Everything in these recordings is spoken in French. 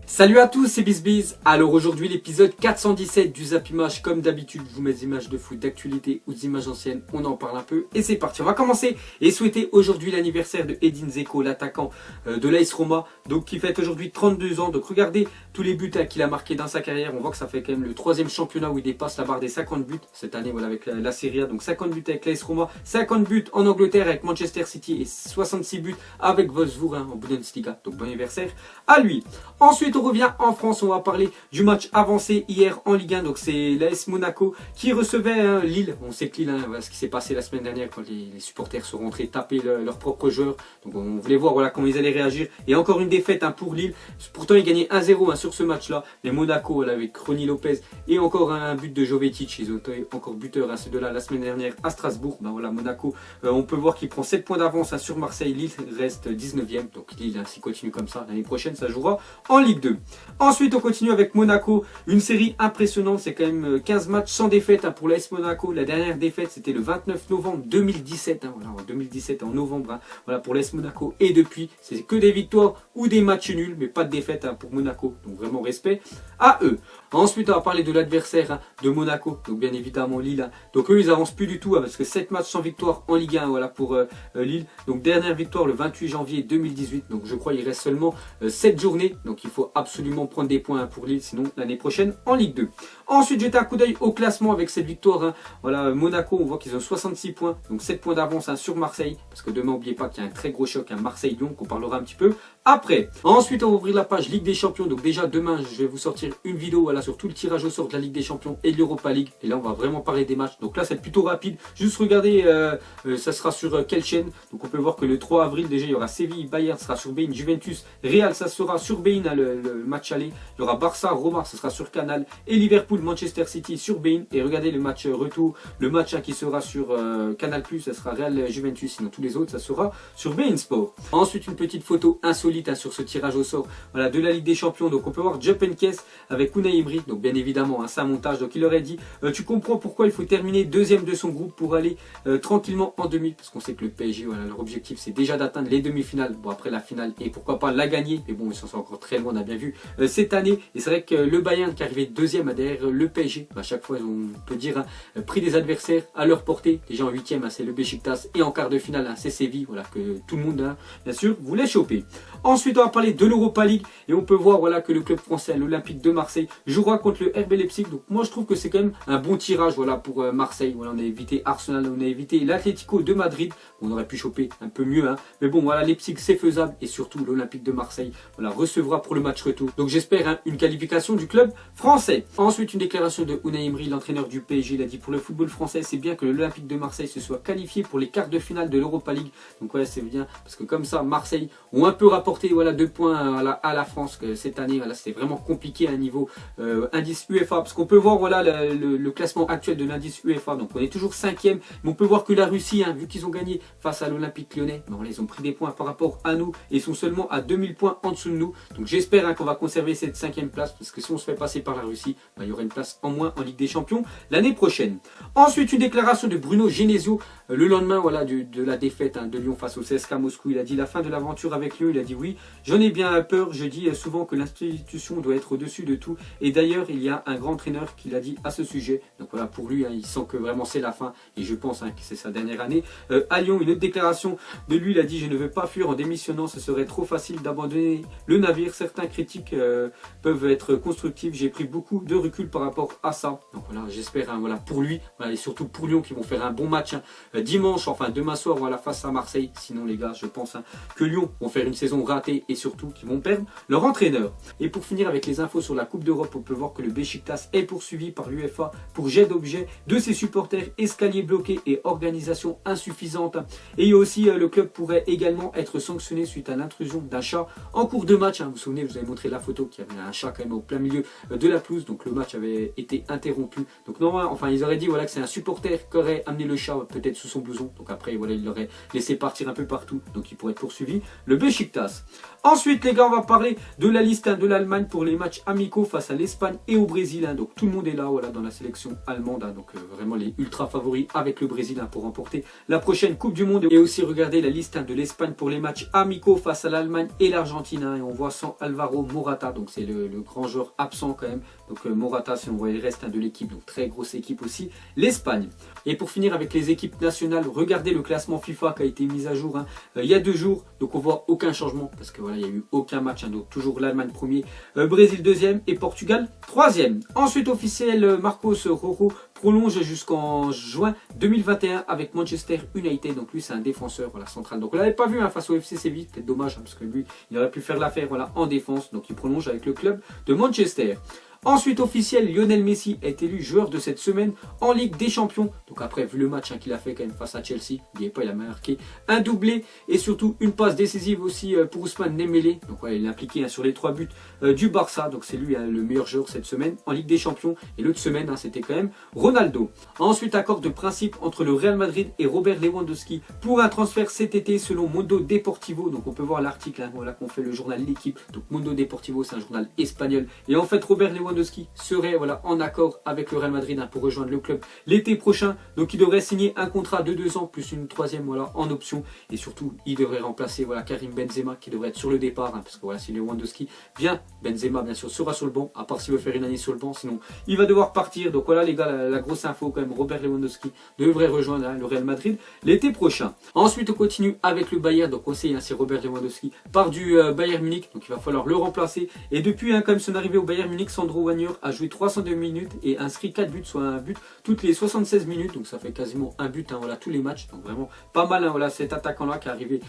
Salut à tous, c'est BizBiz. Alors aujourd'hui l'épisode 417 du Zap Image. Comme d'habitude, je vous mets des images de foot, d'actualité ou des images anciennes. On en parle un peu et c'est parti. On va commencer et souhaiter aujourd'hui l'anniversaire de Edin Dzeko, l'attaquant de l'AS Roma. Donc qui fête aujourd'hui 32 ans. Donc regardez tous les buts qu'il a marqués dans sa carrière. On voit que ça fait quand même le 3e championnat où il dépasse la barre des 50 buts. Cette année voilà, avec la Serie A. Donc 50 buts avec l'AS Roma, 50 buts en Angleterre avec Manchester City et 66 buts avec Wolfsburg en Bundesliga. Donc bon anniversaire à lui. Ensuite on revient en France, on va parler du match avancé hier en Ligue 1. Donc c'est l'AS Monaco qui recevait Lille. On sait que Lille, voilà ce qui s'est passé la semaine dernière quand les supporters sont rentrés taper leurs propres joueurs. Donc on voulait voir voilà, comment ils allaient réagir. Et encore une défaite pour Lille. Pourtant ils gagnaient 1-0 sur ce match-là. Mais Monaco voilà, avec Ronny Lopez et encore un but de Jovetic. Ils ont été encore buteurs ces deux-là la semaine dernière à Strasbourg. Ben voilà, Monaco, on peut voir qu'il prend 7 points d'avance sur Marseille. Lille reste 19e. Donc Lille, s'il continue comme ça, l'année prochaine, ça jouera en Ligue 2. Ensuite, on continue avec Monaco. Une série impressionnante. C'est quand même 15 matchs sans défaite pour l'AS Monaco. La dernière défaite, c'était le 29 novembre 2017. Voilà, en 2017, en novembre. Voilà, pour l'AS Monaco. Et depuis, c'est que des victoires ou des matchs nuls. Mais pas de défaite pour Monaco. Donc vraiment respect à eux. Ensuite, on va parler de l'adversaire de Monaco. Donc bien évidemment Lille. Donc eux, ils avancent plus du tout. Parce que 7 matchs sans victoire en Ligue 1. Voilà, pour Lille. Donc dernière victoire le 28 janvier 2018. Donc je crois qu'il reste seulement 7 journées. Donc il faut absolument prendre des points pour Lille, sinon l'année prochaine en Ligue 2. Ensuite, jeter un coup d'œil au classement avec cette victoire. Voilà, Monaco, on voit qu'ils ont 66 points, donc 7 points d'avance sur Marseille. Parce que demain, n'oubliez pas qu'il y a un très gros choc, Marseille-Lyon, qu'on parlera un petit peu après. Ensuite, on va ouvrir la page Ligue des Champions. Donc déjà, demain, je vais vous sortir une vidéo voilà, sur tout le tirage au sort de la Ligue des Champions et de l'Europa League. Et là, on va vraiment parler des matchs. Donc là, c'est plutôt rapide. Juste regardez, ça sera sur quelle chaîne. Donc on peut voir que le 3 avril, déjà, il y aura Séville, Bayern, ça sera sur Bein, Juventus, Real, ça sera sur Bein, le match aller. Il y aura Barça, Roma, ça sera sur Canal. Et Liverpool, Manchester City sur Bein. Et regardez le match retour. Le match qui sera sur Canal+, ça sera Real Juventus. Sinon, tous les autres, ça sera sur Bein Sport. Ensuite, une petite photo insolite sur ce tirage au sort voilà, de la Ligue des Champions. Donc on peut voir Jupp Heynckes avec Unai Emery. Donc bien évidemment, c'est un montage. Donc il aurait dit, tu comprends pourquoi il faut terminer deuxième de son groupe pour aller tranquillement en demi. Parce qu'on sait que le PSG, voilà, leur objectif, c'est déjà d'atteindre les demi-finales. Bon, après la finale, et pourquoi pas la gagner. Mais bon, ils sont encore très loin, on a bien vu cette année. Et c'est vrai que le Bayern qui est arrivé deuxième derrière le PSG, à chaque fois, on peut dire, pris des adversaires à leur portée. Déjà en huitième, c'est le Beşiktaş. Et en quart de finale, c'est Séville. Voilà, que tout le monde, bien sûr, voulait choper. Ensuite, on va parler de l'Europa League et on peut voir voilà, que le club français, l'Olympique de Marseille, jouera contre le RB Leipzig. Donc moi je trouve que c'est quand même un bon tirage voilà, pour Marseille. Voilà, on a évité Arsenal, on a évité l'Atlético de Madrid. On aurait pu choper un peu mieux. Mais bon, voilà, Leipzig c'est faisable et surtout l'Olympique de Marseille voilà, recevra pour le match retour. Donc j'espère une qualification du club français. Ensuite, une déclaration de Unai Emery, l'entraîneur du PSG. Il a dit pour le football français, c'est bien que l'Olympique de Marseille se soit qualifié pour les quarts de finale de l'Europa League. Donc ouais, c'est bien parce que comme ça, Marseille ont un peu rapporté voilà, 2 points à la France que cette année. Voilà, c'était vraiment compliqué à un niveau indice UEFA. Parce qu'on peut voir voilà, le classement actuel de l'indice UEFA. Donc on est toujours 5e. Mais on peut voir que la Russie, vu qu'ils ont gagné face à l'Olympique Lyonnais, bon, ils ont pris des points par rapport à nous. Et ils sont seulement à 2000 points en dessous de nous. Donc j'espère qu'on va conserver cette 5e place. Parce que si on se fait passer par la Russie, il y aura une place en moins en Ligue des Champions l'année prochaine. Ensuite, une déclaration de Bruno Genesio le lendemain voilà, de la défaite de Lyon face au CSKA Moscou. Il a dit la fin de l'aventure avec Lyon. Il a dit oui, j'en ai bien peur. Je dis souvent que l'institution doit être au-dessus de tout. Et d'ailleurs, il y a un grand entraîneur qui l'a dit à ce sujet. Donc voilà, pour lui, il sent que vraiment c'est la fin. Et je pense que c'est sa dernière année. À Lyon, une autre déclaration de lui, il a dit je ne veux pas fuir en démissionnant. Ce serait trop facile d'abandonner le navire. Certains critiques peuvent être constructives. J'ai pris beaucoup de recul par rapport à ça. Donc voilà, j'espère voilà, pour lui voilà, et surtout pour Lyon qui vont faire un bon match dimanche, enfin demain soir voilà, face à Marseille. Sinon les gars, je pense que Lyon vont faire une saison ratée et surtout qu'ils vont perdre leur entraîneur. Et pour finir avec les infos sur la Coupe d'Europe, on peut voir que le Beşiktaş est poursuivi par l'UEFA pour jet d'objets de ses supporters, escaliers bloqués et organisation insuffisante. Et il y a aussi le club pourrait également être sanctionné suite à l'intrusion d'un chat en cours de match. Vous vous souvenez, je vous avez montré la photo qu'il y avait un chat quand même au plein milieu de la pelouse, donc le match avait été interrompu. Donc non, enfin ils auraient dit voilà, que c'est un supporter qui aurait amené le chat peut-être sous son blouson. Donc après, voilà, il l'aurait laissé partir un peu partout. Donc il pourrait être poursuivi. Le Beşiktaş. Ensuite, les gars, on va parler de la liste de l'Allemagne pour les matchs amicaux face à l'Espagne et au Brésil. Donc tout le monde est là, voilà, dans la sélection allemande. Donc vraiment les ultra favoris avec le Brésil pour remporter la prochaine Coupe du Monde. Et aussi regarder la liste de l'Espagne pour les matchs amicaux face à l'Allemagne et l'Argentine. Et on voit sans Alvaro Morata. Donc c'est le grand joueur absent quand même. Donc Morata, si on voit le reste de l'équipe, donc très grosse équipe aussi, l'Espagne. Et pour finir avec les équipes nationales, regardez le classement FIFA qui a été mis à jour il y a 2 jours. Donc on voit aucun changement parce que voilà, il n'y a eu aucun match. Donc toujours l'Allemagne premier, Brésil deuxième et Portugal troisième. Ensuite officiel, Marcos Rojo prolonge jusqu'en juin 2021 avec Manchester United. Donc lui c'est un défenseur, voilà, central. Donc on l'avait pas vu face au FC Séville, peut-être dommage parce que lui il aurait pu faire l'affaire, voilà, en défense. Donc il prolonge avec le club de Manchester. Ensuite officiel, Lionel Messi est élu joueur de cette semaine en Ligue des Champions. Donc après, vu le match qu'il a fait quand même face à Chelsea, n'oubliez pas, il a marqué un doublé et surtout une passe décisive aussi pour Ousmane Dembélé. Donc voilà, il est impliqué sur les 3 buts du Barça. Donc c'est lui le meilleur joueur cette semaine en Ligue des Champions. Et l'autre semaine, c'était quand même Ronaldo. Ensuite, accord de principe entre le Real Madrid et Robert Lewandowski pour un transfert cet été selon Mundo Deportivo. Donc on peut voir l'article voilà, qu'on fait le journal L'Équipe. Donc Mundo Deportivo, c'est un journal espagnol. Et en fait, Robert Lewandowski serait voilà, en accord avec le Real Madrid pour rejoindre le club l'été prochain. Donc il devrait signer un contrat de 2 ans plus une 3e voilà, en option. Et surtout, il devrait remplacer voilà, Karim Benzema qui devrait être sur le départ. Parce que voilà, si Lewandowski vient, Benzema bien sûr sera sur le banc. À part s'il veut faire une année sur le banc, sinon il va devoir partir. Donc voilà les gars, la grosse info quand même, Robert Lewandowski devrait rejoindre le Real Madrid l'été prochain. Ensuite on continue avec le Bayern. Donc on sait, c'est Robert Lewandowski part du Bayern Munich. Donc il va falloir le remplacer. Et depuis quand même son arrivée au Bayern Munich, Sandro Wagner a joué 302 minutes et inscrit 4 buts, soit un but toutes les 76 minutes. Donc ça fait quasiment un but voilà, tous les matchs. Donc vraiment pas mal voilà, cet attaquant-là qui est arrivé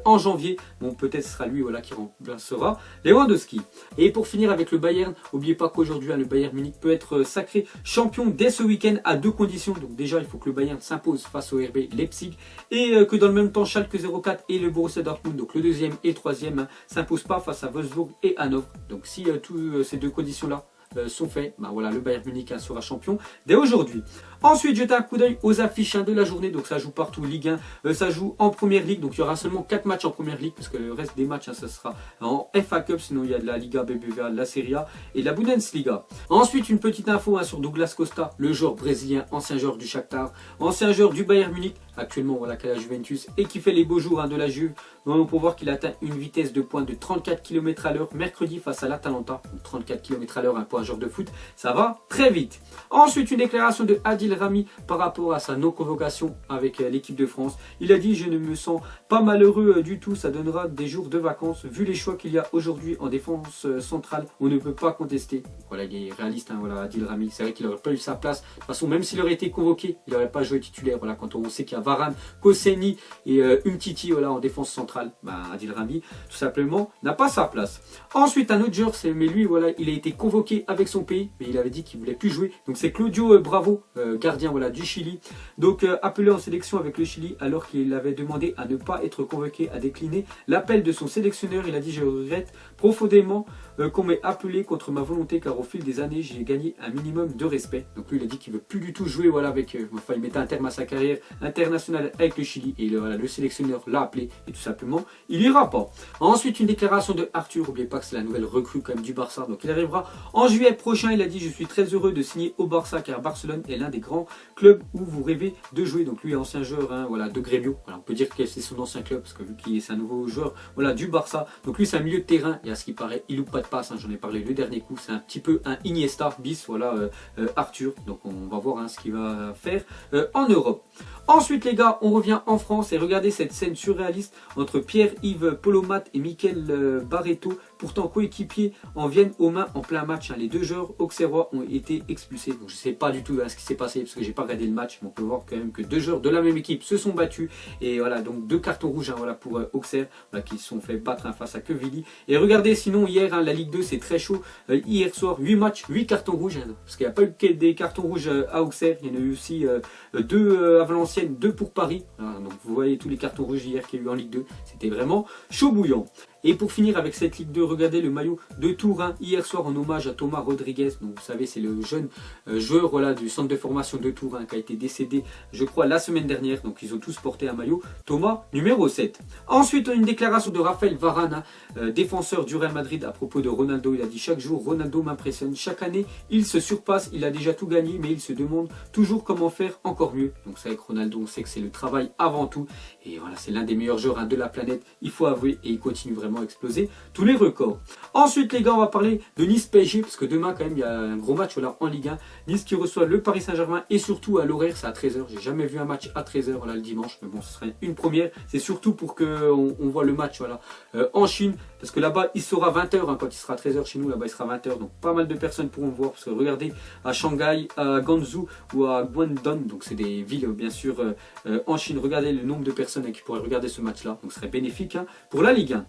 en janvier. Bon, peut-être ce sera lui voilà, qui remplacera Lewandowski. Et pour finir avec le Bayern, n'oubliez pas qu'aujourd'hui le Bayern Munich peut être sacré champion dès ce week-end à 2 conditions. Donc déjà, il faut que le Bayern s'impose face au RB Leipzig et que dans le même temps, Schalke 04 et le Borussia Dortmund, donc le 2e et le 3e, s'imposent pas face à Wolfsburg et Hanovre. Donc si toutes ces 2 conditions-là sont faits, voilà, le Bayern Munich sera champion dès aujourd'hui. Ensuite, jetez un coup d'œil aux affiches de la journée. Donc ça joue partout, Ligue 1, ça joue en Première Ligue. Donc il y aura seulement 4 matchs en Première Ligue parce que le reste des matchs, ça sera en FA Cup. Sinon il y a de la Liga BBVA, de la Serie A et de la Bundesliga. Ensuite, une petite info sur Douglas Costa, le joueur brésilien, ancien joueur du Shakhtar, ancien joueur du Bayern Munich, actuellement voilà, qu'à la Juventus et qui fait les beaux jours de la Juve. Donc, on peut voir qu'il atteint une vitesse de pointe de 34 km à l'heure mercredi face à l'Atalanta. 34 km à l'heure pour un joueur de foot, ça va très vite. Ensuite, une déclaration de Adil Rami par rapport à sa non-convocation avec l'équipe de France. Il a dit: je ne me sens pas malheureux du tout, ça donnera des jours de vacances. Vu les choix qu'il y a aujourd'hui en défense centrale, on ne peut pas contester. Voilà, il est réaliste, voilà, Adil Rami. C'est vrai qu'il n'aurait pas eu sa place. De toute façon, même s'il aurait été convoqué, il n'aurait pas joué titulaire. Voilà, quand on sait qu'il y a Varane, Koscielny et Umtiti voilà, en défense centrale, Adil Rami, tout simplement, n'a pas sa place. Ensuite, un autre joueur, mais lui, voilà, il a été convoqué avec son pays, mais il avait dit qu'il voulait plus jouer. Donc c'est Claudio Bravo, gardien voilà, du Chili. Donc appelé en sélection avec le Chili, alors qu'il avait demandé à ne pas être convoqué, a décliné l'appel de son sélectionneur. Il a dit: je regrette profondément qu'on m'ait appelé contre ma volonté, car au fil des années, j'ai gagné un minimum de respect. Donc lui, il a dit qu'il veut plus du tout jouer voilà, avec enfin, il mettait un terme à sa carrière internationale avec le Chili. Et voilà, le sélectionneur l'a appelé et tout simplement, il ira pas. Ensuite, une déclaration de Arthur. N'oubliez pas que c'est la nouvelle recrue quand même du Barça. Donc il arrivera en juillet prochain. Il a dit: je suis très heureux de signer au Barça, car Barcelone est l'un des grands clubs où vous rêvez de jouer. Donc lui, ancien joueur voilà, de Grêmio. Voilà, on peut dire que c'est son ancien club parce que vu qu'il est un nouveau joueur voilà, du Barça. Donc lui, c'est un milieu de terrain et à ce qui paraît, il loupe pas de passe. J'en ai parlé le dernier coup. C'est un petit peu un Iniesta bis. Voilà, Arthur. Donc on va voir ce qu'il va faire en Europe. Ensuite les gars, on revient en France et regardez cette scène surréaliste entre Pierre-Yves Polomat et Mickaël Barreto, pourtant coéquipiers, en viennent aux mains en plein match. Les 2 joueurs auxerrois ont été expulsés. Donc je ne sais pas du tout ce qui s'est passé parce que j'ai pas regardé le match, mais on peut voir quand même que 2 joueurs de la même équipe se sont battus. Et voilà, donc 2 cartons rouges voilà, pour Auxerre, voilà, qui se sont fait battre face à Quevilly. Et regardez sinon hier, la Ligue 2 c'est très chaud. Hier soir, 8 matchs, 8 cartons rouges. Parce qu'il n'y a pas eu que des cartons rouges à Auxerre, il y en a eu aussi 2 à Valenciennes, 2 pour Paris. Voilà, donc vous voyez tous les cartons rouges hier qu'il y a eu en Ligue 2. C'était vraiment chaud bouillant. Et pour finir avec cette Ligue 2, regardez le maillot de Tours hier soir en hommage à Thomas Rodriguez. Donc vous savez, c'est le jeune joueur voilà, du centre de formation de Tours qui a été décédé, je crois, la semaine dernière. Donc ils ont tous porté un maillot Thomas numéro 7. Ensuite, une déclaration de Raphaël Varane, défenseur du Real Madrid, à propos de Ronaldo. Il a dit: chaque jour, Ronaldo m'impressionne. Chaque année, il se surpasse. Il a déjà tout gagné, mais il se demande toujours comment faire encore mieux. Donc c'est avec Ronaldo, on sait que c'est le travail avant tout. Et voilà, c'est l'un des meilleurs joueurs de la planète, il faut avouer, et il continue vraiment à exploser tous les records. Ensuite les gars, on va parler de Nice PSG, parce que demain quand même il y a un gros match voilà, en Ligue 1. Nice qui reçoit le Paris Saint-Germain, et surtout à l'horaire, c'est à 13 h. J'ai jamais vu un match à 13 h là, le dimanche, mais bon, ce serait une première. C'est surtout pour qu'on voit le match voilà, en Chine, parce que là-bas il sera 20 h quand il sera 13 h chez nous, là-bas il sera 20 h, donc pas mal de personnes pourront le voir, parce que regardez, à Shanghai, à Guangzhou ou à Guangdong, donc c'est des villes bien sûr en Chine, regardez le nombre de personnes qui pourraient regarder ce match-là, donc ce serait bénéfique pour la Ligue 1.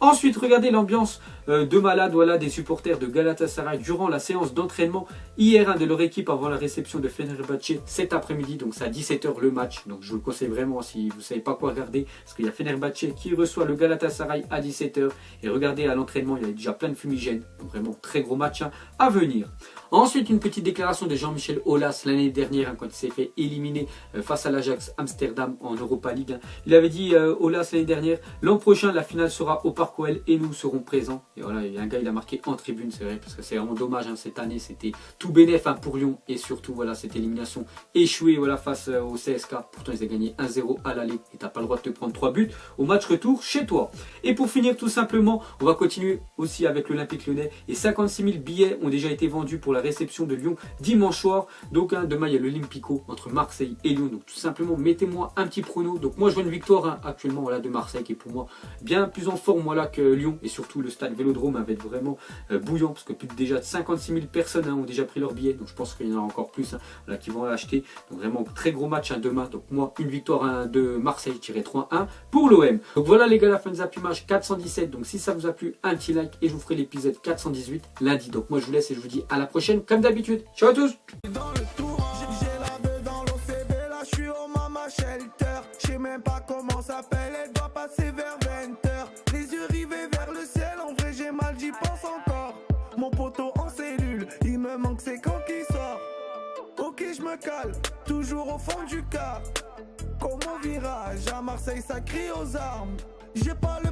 Ensuite, regardez l'ambiance de malade voilà, des supporters de Galatasaray durant la séance d'entraînement hier de leur équipe avant la réception de Fenerbahçe cet après-midi. Donc c'est à 17 h le match. Donc je vous le conseille vraiment si vous ne savez pas quoi regarder. Parce qu'il y a Fenerbahçe qui reçoit le Galatasaray à 17 h. Et regardez à l'entraînement, il y a déjà plein de fumigènes. Donc vraiment très gros match à venir. Ensuite, une petite déclaration de Jean-Michel Aulas l'année dernière quand il s'est fait éliminer face à l'Ajax Amsterdam en Europa League. Il avait dit Aulas l'année dernière: l'an prochain la finale sera au Parc OL et nous serons présents. Et voilà, il y a un gars, il a marqué en tribune, c'est vrai, parce que c'est vraiment dommage cette année, c'était tout bénef pour Lyon et surtout voilà, cette élimination échouée voilà, face au CSK. Pourtant ils ont gagné 1-0 à l'aller et t'as pas le droit de te prendre 3 buts au match retour chez toi. Et pour finir tout simplement, on va continuer aussi avec l'Olympique Lyonnais, et 56 000 billets ont déjà été vendus pour la réception de Lyon dimanche soir. Donc demain il y a l'Olympico entre Marseille et Lyon, donc tout simplement mettez-moi un petit prono. Donc moi je vois une victoire actuellement voilà, de Marseille qui est pour moi bien plus en forme voilà, que Lyon, et surtout le stade Vélodrome va être vraiment bouillant, parce que plus de déjà 56 000 personnes ont déjà pris leur billet, donc je pense qu'il y en a encore plus voilà, qui vont l'acheter. Donc vraiment très gros match demain. Donc moi une victoire de Marseille, tiré 3-1 pour l'OM. Donc voilà les gars, la fin des Zappimage 417. Donc si ça vous a plu, un petit like et je vous ferai l'épisode 418 lundi. Donc moi je vous laisse et je vous dis à la prochaine comme d'habitude. Ciao à tous. Dans le tour, j'ai la veuve dans l'OCB, là je suis au Mama Shelter. Je sais même pas comment ça s'appelle, elle doit passer vers 20 h. Les yeux rivés vers le ciel, en vrai j'ai mal, j'y pense encore. Mon poteau en cellule, il me manque c'est quand qu'il sort. Ok je me cale, toujours au fond du car. Comme au virage, à Marseille ça crie aux armes. J'ai pas le